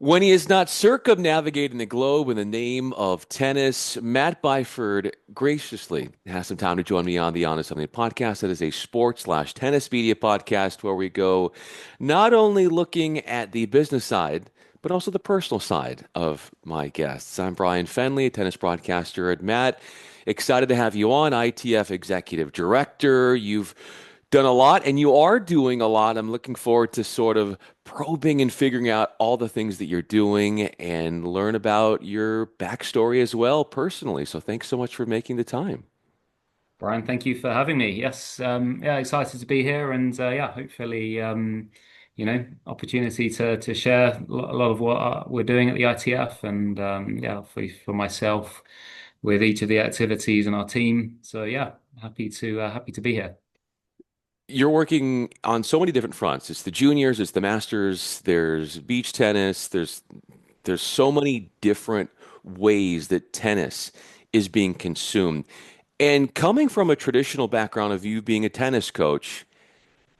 When he is not circumnavigating the globe in the name of tennis, Matt Byford graciously has some time to join me on the Honest Something podcast. That is a sports/tennis media podcast where we go not only looking at the business side, but also the personal side of my guests. I'm Bryan Fenley, a tennis broadcaster. And Matt, excited to have you on, ITF Executive Director. You've done a lot and you are doing a lot. I'm looking forward to sort of probing and figuring out all the things that you're doing and learn about your backstory as well personally. So thanks so much for making the time. Brian, thank you for having me. Yes, yeah, excited to be here, and yeah, hopefully, opportunity to share a lot of what we're doing at the ITF, and yeah, for myself with each of the activities in our team. So yeah, happy to be here. You're working on so many different fronts. It's the juniors, it's the masters, there's beach tennis, there's so many different ways that tennis is being consumed. And coming from a traditional background of you being a tennis coach,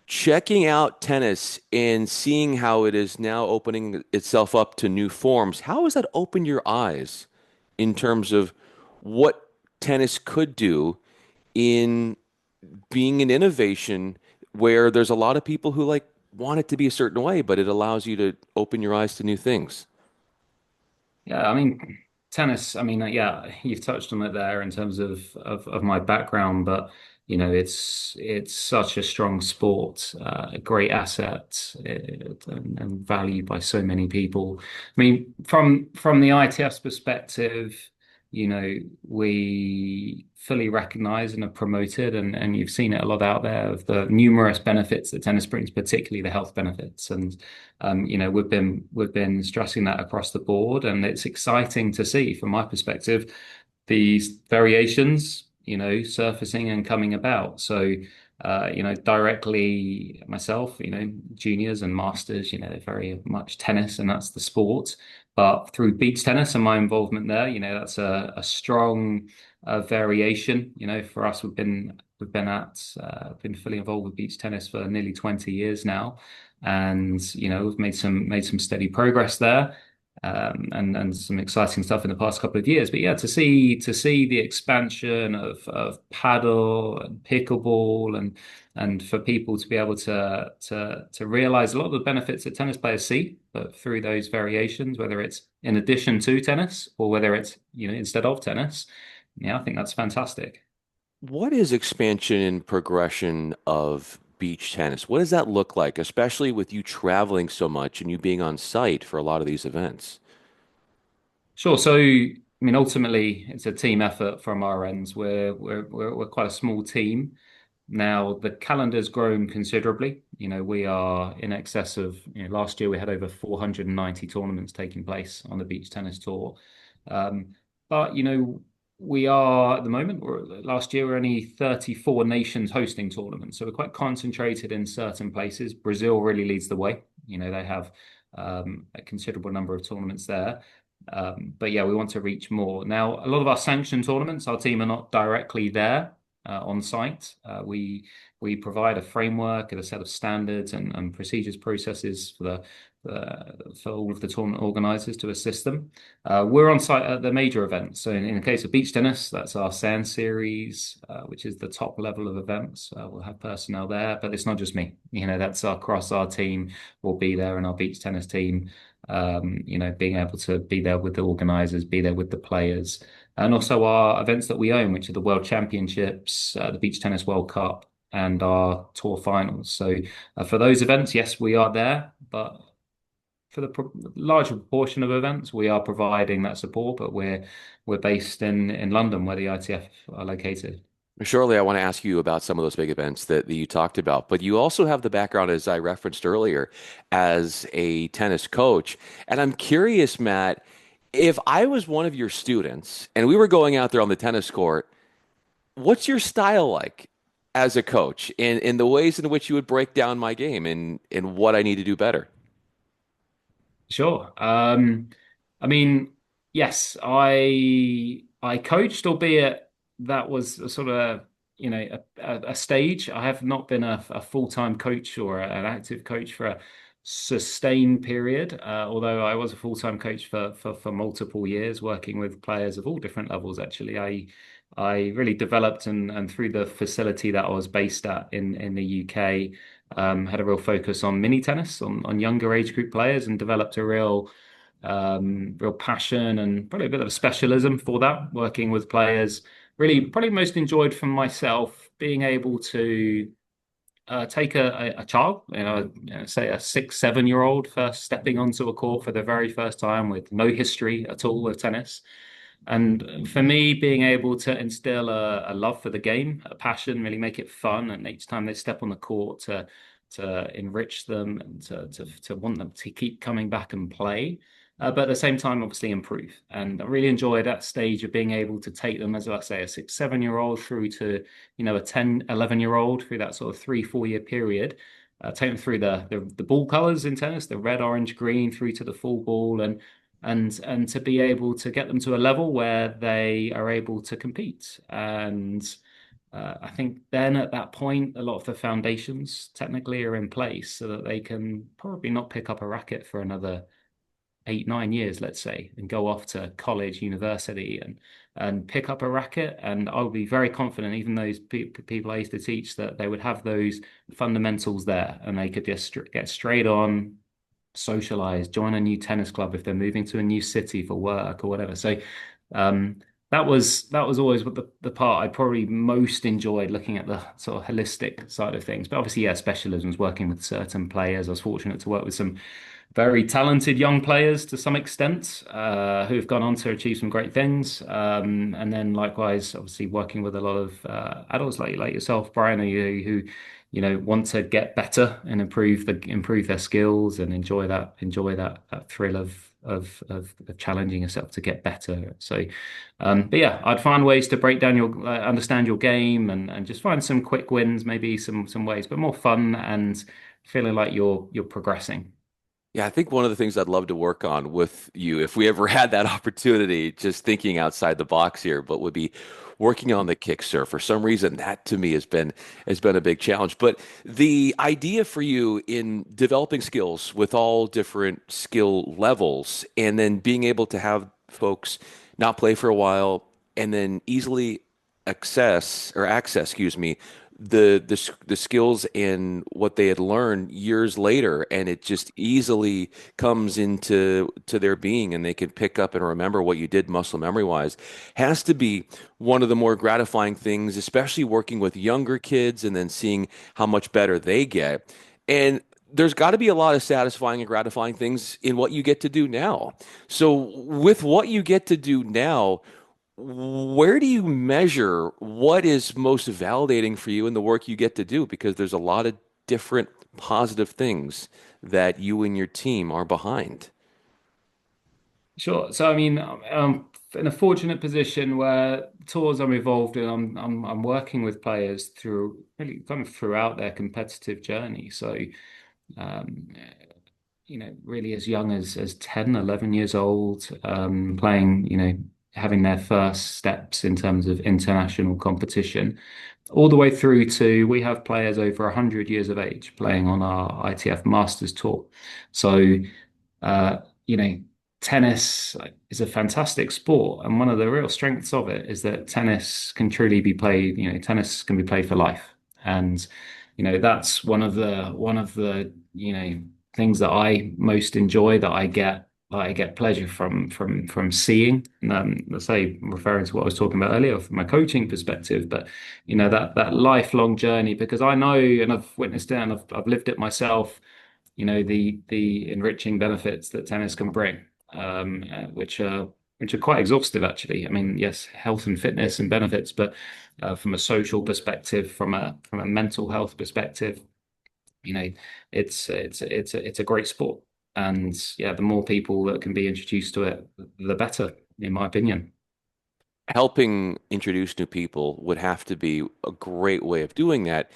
checking out tennis and seeing how it is now opening itself up to new forms, how has that opened your eyes in terms of what tennis could do in being an innovation where there's a lot of people who like want it to be a certain way, but it allows you to open your eyes to new things? Yeah, I mean, tennis. I mean, yeah, you've touched on it there in terms of my background, but it's such a strong sport, a great asset, and valued by so many people. I mean, from the ITF's perspective, we fully recognize and have promoted, and you've seen it a lot out there of the numerous benefits that tennis brings, particularly the health benefits. And we've been stressing that across the board, and it's exciting to see, from my perspective, these variations, surfacing and coming about. So, directly myself, juniors and masters, they're very much tennis, and that's the sport. But through beach tennis and my involvement there, that's a strong variation. For us, we've been fully involved with beach tennis for nearly 20 years now, and we've made some steady progress there, and some exciting stuff in the past couple of years. But yeah, to see the expansion of paddle and pickleball, and for people to be able to realize a lot of the benefits that tennis players see, but through those variations, whether it's in addition to tennis or whether it's instead of tennis, yeah, I think that's fantastic. What is expansion and progression of beach tennis? What does that look like, especially with you traveling so much and you being on site for a lot of these events? Sure. So, I mean, ultimately, it's a team effort from our ends. We're quite a small team. Now, the calendar's grown considerably. We are in excess of, last year we had over 490 tournaments taking place on the beach tennis tour. But, we are at the moment, last year we were only 34 nations hosting tournaments. So we're quite concentrated in certain places. Brazil really leads the way. They have a considerable number of tournaments there. But yeah, we want to reach more. Now, a lot of our sanctioned tournaments, our team are not directly there on site. We provide a framework and a set of standards and procedures, processes for all of the tournament organizers to assist them. We're on site at the major events. So in the case of beach tennis, that's our sand series, which is the top level of events. We'll have personnel there, but it's not just me. That's across our team. Will be there, and our beach tennis team. Being able to be there with the organizers, be there with the players, and also our events that we own, which are the World Championships, the Beach Tennis World Cup, and our tour finals. So for those events, yes, we are there, but for the larger proportion of events, we are providing that support. But we're based in London, where the ITF are located. Surely, I want to ask you about some of those big events that you talked about, but you also have the background, as I referenced earlier, as a tennis coach. And I'm curious, Matt, if I was one of your students and we were going out there on the tennis court, what's your style like as a coach in the ways in which you would break down my game and what I need to do better? Sure. I mean, yes, I coached, albeit that was a sort of a stage. I have not been a full-time coach or an active coach sustained period. Although I was a full-time coach for multiple years, working with players of all different levels. Actually, I really developed and through the facility that I was based at in the UK, had a real focus on mini tennis on younger age group players, and developed a real passion and probably a bit of a specialism for that, working with players. Really, probably most enjoyed from myself being able to take a child, say a 6, 7 year old first stepping onto a court for the very first time with no history at all of tennis. And for me, being able to instill a love for the game, a passion, really make it fun, and each time they step on the court to enrich them and to want them to keep coming back and play. But at the same time, obviously improve. And I really enjoy that stage of being able to take them, as I say, a 6, 7 year old through to, a 10, 11 year old through that sort of 3, 4 year period. Take them through the ball colors in tennis, the red, orange, green, through to the full ball, and to be able to get them to a level where they are able to compete. And I think then at that point, a lot of the foundations technically are in place so that they can probably not pick up a racket for another 8, 9 years, let's say, and go off to college, university, and pick up a racket. And I would be very confident, even those people I used to teach, that they would have those fundamentals there, and they could just get straight on, socialize, join a new tennis club if they're moving to a new city for work or whatever. So um, that was always what the part I probably most enjoyed, looking at the sort of holistic side of things. But obviously, yeah, specialisms, working with certain players. I was fortunate to work with some very talented young players to some extent, who have gone on to achieve some great things. And then likewise, obviously working with a lot of adults like yourself, Brian, who want to get better and improve their skills and enjoy that thrill of challenging yourself to get better. So, but yeah, I'd find ways to break down understand your game, and just find some quick wins, maybe some ways, but more fun and feeling like you're progressing. Yeah, I think one of the things I'd love to work on with you, if we ever had that opportunity, just thinking outside the box here, but would be working on the kick serve. For some reason, that to me has been a big challenge. But the idea for you in developing skills with all different skill levels, and then being able to have folks not play for a while, and then easily access, excuse me, the skills and what they had learned years later, and it just easily comes to their being, and they can pick up and remember what you did muscle memory wise, has to be one of the more gratifying things, especially working with younger kids and then seeing how much better they get. And there's got to be a lot of satisfying and gratifying things in what you get to do now. So with what you get to do now, where do you measure what is most validating for you in the work you get to do? Because there's a lot of different positive things that you and your team are behind. Sure. So, I mean, I'm in a fortunate position where tours I'm involved in, I'm working with players through really kind of throughout their competitive journey. So, um, really as young as 10, 11 years old, playing, having their first steps in terms of international competition, all the way through to we have players over 100 years of age playing on our ITF Masters Tour. So, uh, you know, tennis is a fantastic sport, and one of the real strengths of it is that tennis can truly be played. Tennis can be played for life, and that's one of the things that I most enjoy, that I get pleasure from seeing. Let's say, referring to what I was talking about earlier from my coaching perspective, but that lifelong journey, because I know and I've witnessed it and I've lived it myself. The enriching benefits that tennis can bring, which are quite exhaustive actually. I mean, yes, health and fitness and benefits, but from a social perspective, from a mental health perspective, you know, it's a great sport. And yeah, the more people that can be introduced to it, the better, in my opinion. Helping introduce new people would have to be a great way of doing that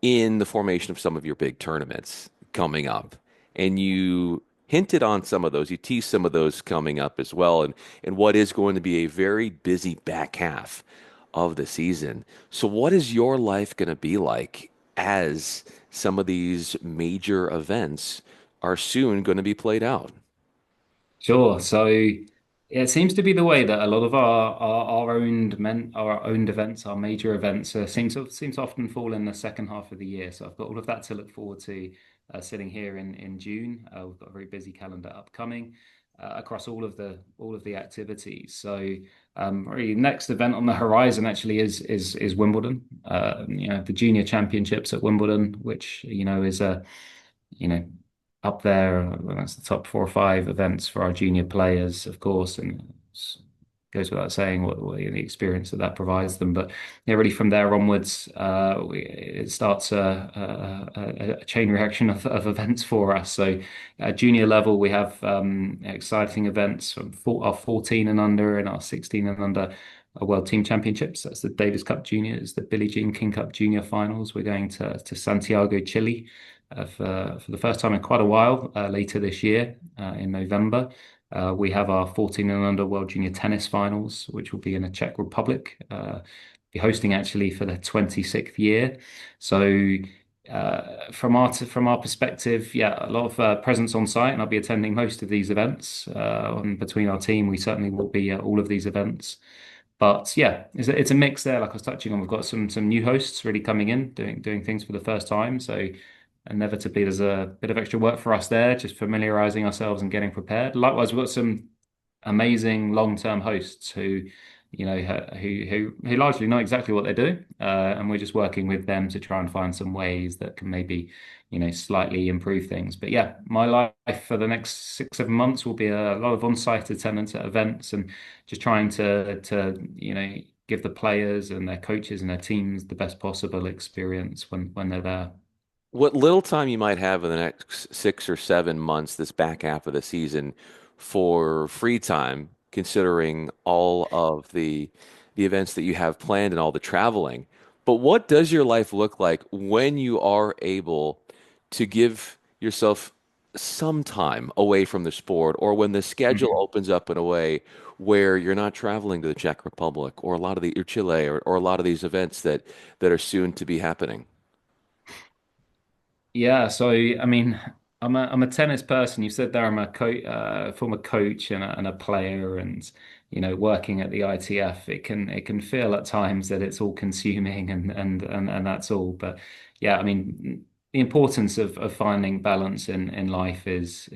in the formation of some of your big tournaments coming up. And you hinted on some of those, you teased some of those coming up as well, and what is going to be a very busy back half of the season. So, what is your life going to be like as some of these major events are soon going to be played out. Sure. So yeah, it seems to be the way that a lot of our owned events, our major events, seem to often fall in the second half of the year. So I've got all of that to look forward to sitting here in June. We've got a very busy calendar upcoming across all of the activities. So really next event on the horizon actually is Wimbledon. The junior championships at Wimbledon, which is a you know, up there. That's the top 4 or 5 events for our junior players, of course, and it goes without saying what the experience that provides them. But yeah, really from there onwards, it starts a chain reaction of events for us. So at junior level, we have exciting events from our 14 and under and our 16 and under. World Team Championships. That's the Davis Cup Juniors, the Billie Jean King Cup Junior Finals. We're going to Santiago, Chile, for the first time in quite a while later this year in November. We have our 14 and under World Junior Tennis Finals, which will be in the Czech Republic. Be hosting actually for the 26th year. So from our perspective, yeah, a lot of presence on site, and I'll be attending most of these events. And between our team, we certainly will be at all of these events. But yeah, it's a mix there. Like I was touching on, we've got some new hosts really coming in, doing things for the first time. So inevitably, there's a bit of extra work for us there, just familiarizing ourselves and getting prepared. Likewise, we've got some amazing long-term hosts who largely know exactly what they're doing, and we're just working with them to try and find some ways that can maybe slightly improve things. But yeah, my life for the next 6, 7 months will be a lot of on-site attendance at events and just trying to give the players and their coaches and their teams the best possible experience when they're there. What little time you might have in the next 6 or 7 months, this back half of the season, for free time, considering all of the events that you have planned and all the traveling. But what does your life look like when you are able to give yourself some time away from the sport, or when the schedule Mhm. opens up in a way where you're not traveling to the Czech Republic or a lot of or Chile or a lot of these events that are soon to be happening? Yeah, so I mean, I'm a tennis person. You said there I'm a former coach and a player, and working at the ITF, it can feel at times that it's all consuming and that's all. But yeah, I mean, the importance of finding balance in life is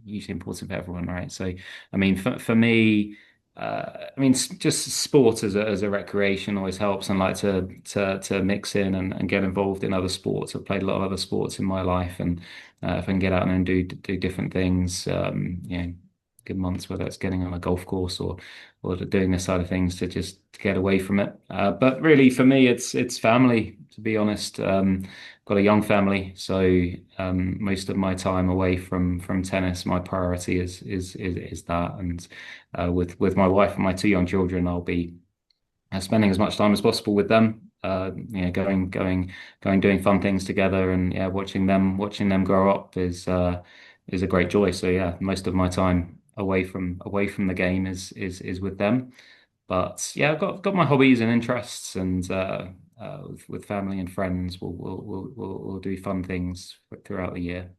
usually important for everyone, right? So, I mean, for me, I mean, just sport as a recreation always helps, and like to mix in and get involved in other sports. I've played a lot of other sports in my life, and if I can get out and do different things, good months, whether it's getting on a golf course or doing this side of things to just get away from it. But really, for me, it's family, to be honest. Got a young family, so most of my time away from tennis, my priority is that, and with my wife and my 2 young children, I'll be spending as much time as possible with them. Going, doing fun things together, and yeah, watching them grow up is a great joy. So yeah, most of my time away from the game is with them. But yeah, I've got my hobbies and interests, and with family and friends, we'll do fun things throughout the year.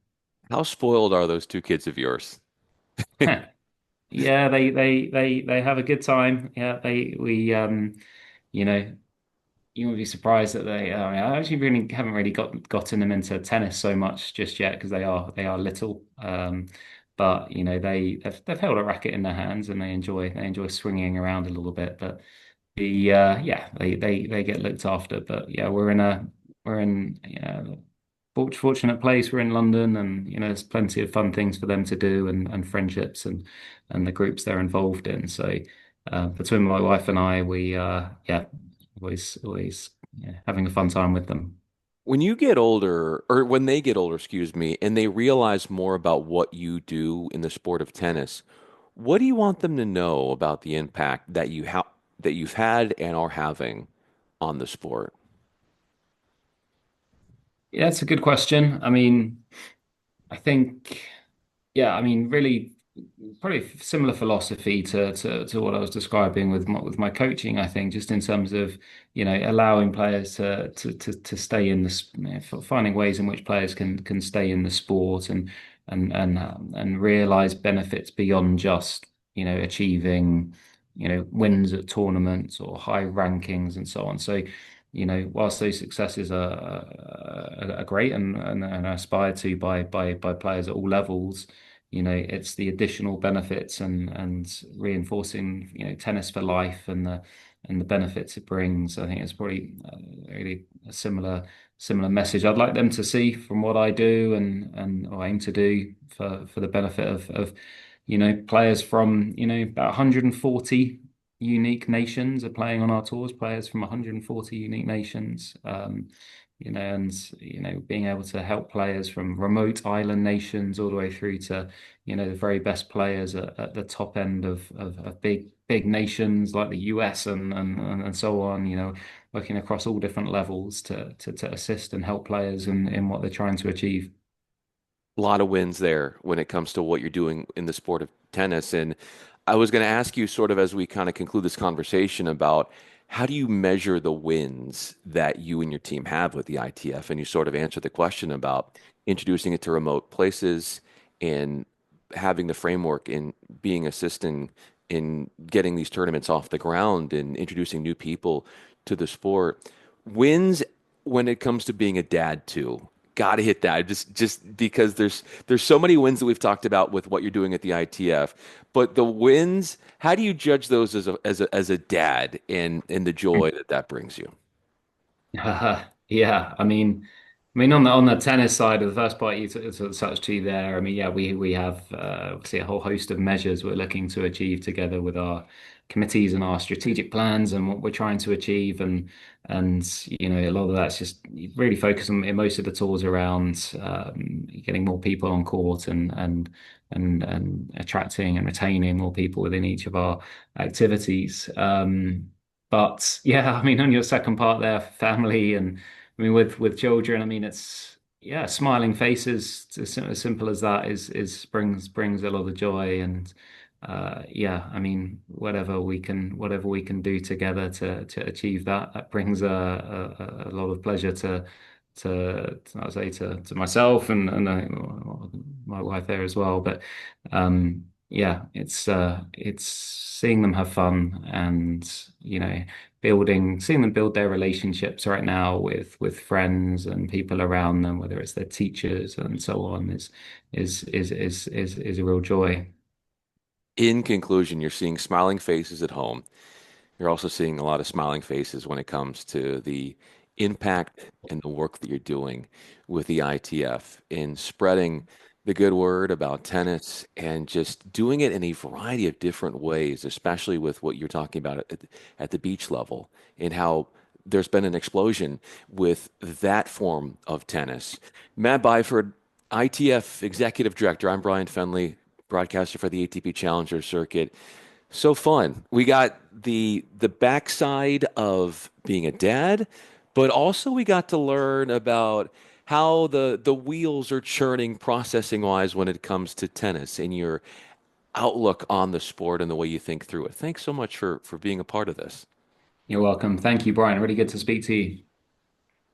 How spoiled are those two kids of yours? Yeah, they have a good time. Yeah, you know, you would be surprised that I actually really haven't really gotten them into tennis so much just yet because they are little. But they've held a racket in their hands and they enjoy swinging around a little bit. But yeah, they get looked after. But yeah, we're in fortunate place. We're in London, and there's plenty of fun things for them to do, and friendships and the groups they're involved in. So between my wife and I, we yeah, always yeah, having a fun time with them. When you get older, or when they get older, excuse me, and they realize more about what you do in the sport of tennis, what do you want them to know about the impact that you've had and are having on the sport? Yeah, it's a good question. I mean, I think, yeah, I mean, really. probably similar philosophy to what I was describing with my coaching, I think, just in terms of, allowing players to stay in this, finding ways in which players can stay in the sport and realize benefits beyond just, achieving, wins at tournaments or high rankings and so on. So, whilst those successes are great and aspired to by players at all levels, it's the additional benefits and reinforcing, tennis for life and the benefits it brings. I think it's probably really a similar message I'd like them to see from what I do and or aim to do for the benefit of players from, about 140 unique nations are playing on our tours, players from 140 unique nations. And being able to help players from remote island nations all the way through to, the very best players at the top end of big nations like the US and so on, working across all different levels to assist and help players in what they're trying to achieve. A lot of wins there when it comes to what you're doing in the sport of tennis. And I was going to ask you, sort of, as we kind of conclude this conversation, about how do you measure the wins that you and your team have with the ITF? And you sort of answered the question about introducing it to remote places and having the framework in being assisting in getting these tournaments off the ground and introducing new people to the sport. Wins when it comes to being a dad too. Got to hit that just because there's so many wins that we've talked about with what you're doing at the ITF, but the wins, how do you judge those as a dad and the joy that that brings you? Yeah, I mean on the tennis side of the first part you touched to there. I mean, yeah, we have obviously a whole host of measures we're looking to achieve together with our committees and our strategic plans and what we're trying to achieve and a lot of that's just really focused on in most of the tours around getting more people on court and attracting and retaining more people within each of our activities. But yeah, I mean, on your second part there, family and I mean, with children, I mean, it's yeah, smiling faces, as simple as that is brings a lot of joy and yeah, I mean, whatever we can do together to achieve that, that brings a lot of pleasure to I would say to myself and my wife there as well. But yeah, it's seeing them have fun and seeing them build their relationships right now with friends and people around them, whether it's their teachers and so on, is a real joy. In conclusion, you're seeing smiling faces at home. You're also seeing a lot of smiling faces when it comes to the impact and the work that you're doing with the ITF in spreading the good word about tennis and just doing it in a variety of different ways, especially with what you're talking about at the beach level and how there's been an explosion with that form of tennis. Matt Byford, ITF Executive Director. I'm Bryan Fenley, broadcaster for the ATP Challenger Circuit. So fun. We got the backside of being a dad, but also we got to learn about how the wheels are churning processing wise when it comes to tennis and your outlook on the sport and the way you think through it. Thanks so much for being a part of this. You're welcome. Thank you, Brian. Really good to speak to you.